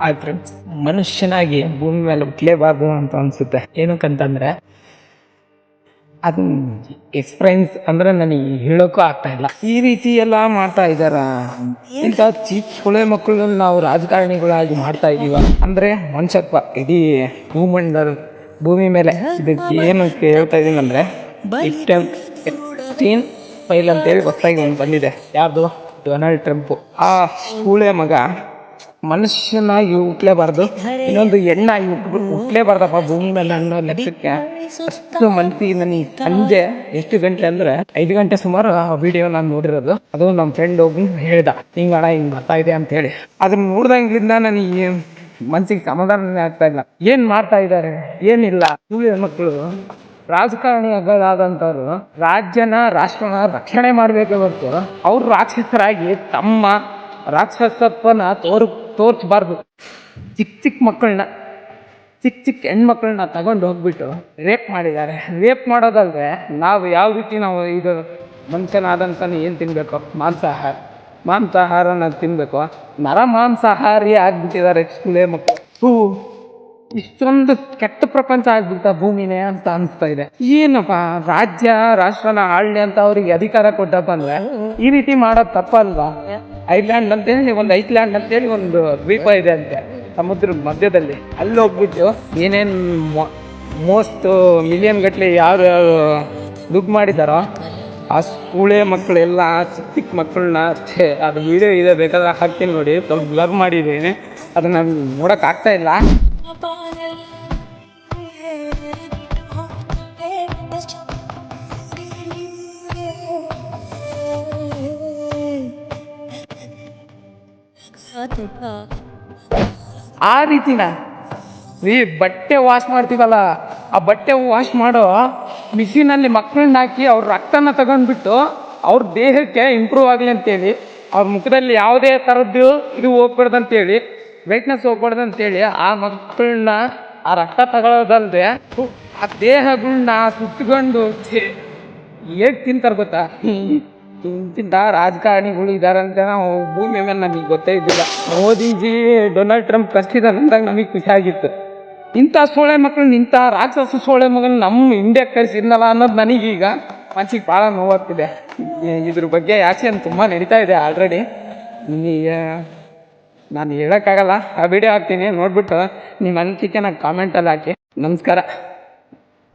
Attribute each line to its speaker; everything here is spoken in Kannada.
Speaker 1: ಆದ್ರೆ ಮನುಷ್ಯನಾಗಿ ಭೂಮಿ ಮೇಲೆ ಹುಟ್ಲೇಬಾರ್ದು ಅಂತ ಅನ್ಸುತ್ತೆ. ಏನಕ್ಕಂತಂದ್ರೆ ಅದು ಎಕ್ಸ್ಪೀರಿಯನ್ಸ್ ಅಂದ್ರೆ ನನಗೆ ಹೇಳೋಕ್ಕೂ ಆಗ್ತಾ ಇಲ್ಲ. ಈ ರೀತಿ ಎಲ್ಲ ಮಾಡ್ತಾ ಇದ್ದಾರ. ಇಂಥ ಚಿಕ್ಕ ಕೊಳೆ ಮಕ್ಕಳನ್ನ ನಾವು ರಾಜಕಾರಣಿಗಳಾಗಿ ಮಾಡ್ತಾ ಇದೀವ ಅಂದ್ರೆ ಮನುಷ್ಯತ್ವ ಇಡೀ ಭೂಮಿ ಮೇಲೆ ಇದಕ್ಕೆ ಏನು ಹೇಳ್ತಾ ಇದೀನಿ ಅಂದ್ರೆ ಎಪ್ಸ್ಟೈನ್ ಫೈಲ್ ಅಂತೇಳಿ ಹೊಸದಾಗಿ ಒಂದು ಬಂದಿದೆ. ಯಾರ್ದು? Donald Trump. ಆ ಕೂಳೆ ಮಗ ಮನುಷ್ಯನಾಗಿ ಹುಟ್ಲೇಬಾರ್ದು, ಇನ್ನೊಂದು ಹೆಣ್ಣಾಗಿ ಹುಟ್ಲೇಬಾರ್ದಪ್ಪ ಭೂಮಿ ಮೇಲೆ ಅನ್ನೋ ಲೆಕ್ಕಕ್ಕೆ ಅಷ್ಟು ಮನಸ್ಸಿಗೆ ನನಗೆ ಸಂಜೆ ಎಷ್ಟು ಗಂಟೆ ಅಂದ್ರೆ 5 ಗಂಟೆ ಸುಮಾರು ಆ ವಿಡಿಯೋ ನಾನು ನೋಡಿರೋದು. ಅದು ನಮ್ಮ ಫ್ರೆಂಡ್ ಹೋಗಿ ಹೇಳ್ದ, ಹಿಂಗಣ ಹಿಂಗೆ ಬರ್ತಾ ಇದೆ ಅಂತ ಹೇಳಿ. ಅದನ್ನ ನೋಡ್ದಂಗಿಂದ ನನಗೆ ಮನಸ್ಸಿಗೆ ಸಮಾಧಾನನೇ ಆಗ್ತಾ ಇಲ್ಲ. ಏನು ಮಾಡ್ತಾ ಇದ್ದಾರೆ ಏನಿಲ್ಲ. ಕೂಳೆ ಮಕ್ಕಳು ರಾಜಕಾರಣಿಗಳಾದಂಥವ್ರು ರಾಷ್ಟ್ರನ ರಕ್ಷಣೆ ಮಾಡಬೇಕೇ ಹೊರತು ಅವ್ರು ರಾಕ್ಷಸರಾಗಿ ತಮ್ಮ ರಾಕ್ಷಸತ್ವನ ತೋರಿಸ್ಬಾರ್ದು. ಚಿಕ್ಕ ಮಕ್ಕಳನ್ನ ಚಿಕ್ಕ ಹೆಣ್ಮಕ್ಳನ್ನ ತಗೊಂಡು ಹೋಗ್ಬಿಟ್ಟು ರೇಪ್ ಮಾಡಿದ್ದಾರೆ. ರೇಪ್ ಮಾಡೋದಲ್ವೇ ನಾವು ಯಾವ ರೀತಿ ನಾವು ಇದು ಮನುಷ್ಯನಾದಂತಾನೆ ಏನು ತಿನ್ನಬೇಕು? ಮಾಂಸಾಹಾರನ ತಿನ್ನಬೇಕು. ಮಾಂಸಾಹಾರಿ ಆಗಿಬಿಟ್ಟಿದ್ದಾರೆ ಸ್ಕೂಲೇ ಮಕ್ಕಳು. ಇಷ್ಟೊಂದು ಕೆಟ್ಟ ಪ್ರಪಂಚ ಆಗ್ಬಿಟ್ಟ ಭೂಮಿನೇ ಅಂತ ಅನಿಸ್ತಾ ಇದೆ. ಏನಪ್ಪ ರಾಷ್ಟ್ರನ ಆಳ್ಳಿ ಅಂತ ಅವ್ರಿಗೆ ಅಧಿಕಾರ ಕೊಟ್ಟಪ್ಪ ಅಂದ್ರೆ ಈ ರೀತಿ ಮಾಡೋದು ತಪ್ಪಲ್ವಾ? ಐಲ್ಯಾಂಡ್ ಅಂತೇಳಿ ಒಂದು ದ್ವೀಪ ಇದೆ ಅಂತೆ ಸಮುದ್ರದ ಮಧ್ಯದಲ್ಲಿ. ಅಲ್ಲಿ ಹೋಗ್ಬಿಟ್ಟು ಏನೇನು ಮೋಸ್ಟ್ ಮಿಲಿಯನ್ ಗಟ್ಟಲೆ ಯಾರು ದುಡ್ಡು ಮಾಡಿದಾರೋ ಆ ಸ್ಕೂಲೇ ಮಕ್ಕಳೆಲ್ಲ ಚಿಕ್ಕ ಮಕ್ಕಳನ್ನ ಅದು ವಿಡಿಯೋ ಇದೆ, ಬೇಕಾದ್ರೆ ಹಾಕ್ತೀನಿ ನೋಡಿ. ಸ್ವಲ್ಪ ಬ್ಲರ್ ಮಾಡಿದ್ದೀನಿ, ಅದನ್ನ ನೋಡೋಕೆ ಆಗ್ತಾ ಇಲ್ಲ. ಆ ರೀತಿನ ಬಟ್ಟೆ ವಾಶ್ ಮಾಡ್ತೀವಲ್ಲ, ಆ ಬಟ್ಟೆ ವಾಶ್ ಮಾಡೋ ಮಿಷಿನಲ್ಲಿ ಮಕ್ಕಳನ್ನ ಹಾಕಿ ಅವ್ರ ರಕ್ತನ ತಗೊಂಡ್ಬಿಟ್ಟು ಅವ್ರ ದೇಹಕ್ಕೆ ಇಂಪ್ರೂವ್ ಆಗಲಿ ಅಂತೇಳಿ, ಅವ್ರ ಮುಖದಲ್ಲಿ ಯಾವುದೇ ಥರದ್ದು ಇದು ಹೋಗ್ಬಾರ್ದು ಅಂತೇಳಿ, ವೈಟ್ನೆಸ್ ಹೋಗ್ಬಾರ್ದು ಅಂತೇಳಿ ಆ ಮಕ್ಕಳನ್ನ ಆ ರಕ್ತ ತಗೊಳ್ಳೋದಲ್ದೆ ಆ ದೇಹಗಳನ್ನ ಸುಟ್ಕೊಂಡು ಹೇಗೆ ತಿಂತಾರೆ ಗೊತ್ತಾ? ಇಂತಿಂಥ ರಾಜಕಾರಣಿಗಳು ಇದ್ದಾರಂತ ನಾವು ಭೂಮಿ ಮೇಲೆ ನಮಗೆ ಗೊತ್ತೇ ಇದ್ದಿಲ್ಲ. ಮೋದಿಜಿ ಡೊನಾಲ್ಡ್ ಟ್ರಂಪ್ ಕಷ್ಟಿದ್ದಾನೆ ಅಂದಾಗ ನಮಗೆ ಖುಷಿ ಆಗಿತ್ತು. ಇಂಥ ಸೋಳೆ ಮಕ್ಕಳನ್ನ, ಇಂಥ ರಾಕ್ಷಸ ಸೋಳೆ ಮಗನ ನಮ್ಮ ಇಂಡಿಯಾಕ್ಕೆ ಕಳಿಸಿದ್ನಲ್ಲ ಅನ್ನೋದು ನನಗೀಗ ಮನಸ್ಸಿಗೆ ಭಾಳ ನೋವಾಗ್ತಿದೆ. ಇದ್ರ ಬಗ್ಗೆ ಆಕ್ಷನ್ ತುಂಬ ನಡೀತಾ ಇದೆ ಆಲ್ರೆಡಿ. ನಾನು ಹೇಳೋಕ್ಕಾಗಲ್ಲ. ಆ ವಿಡಿಯೋ ಹಾಕ್ತೀನಿ, ನೋಡಿಬಿಟ್ಟು ನಿಮ್ಮ ಅನಿಸಿಕೆ ನಂಗೆ ಕಾಮೆಂಟಲ್ಲಿ ಹಾಕಿ. ನಮಸ್ಕಾರ.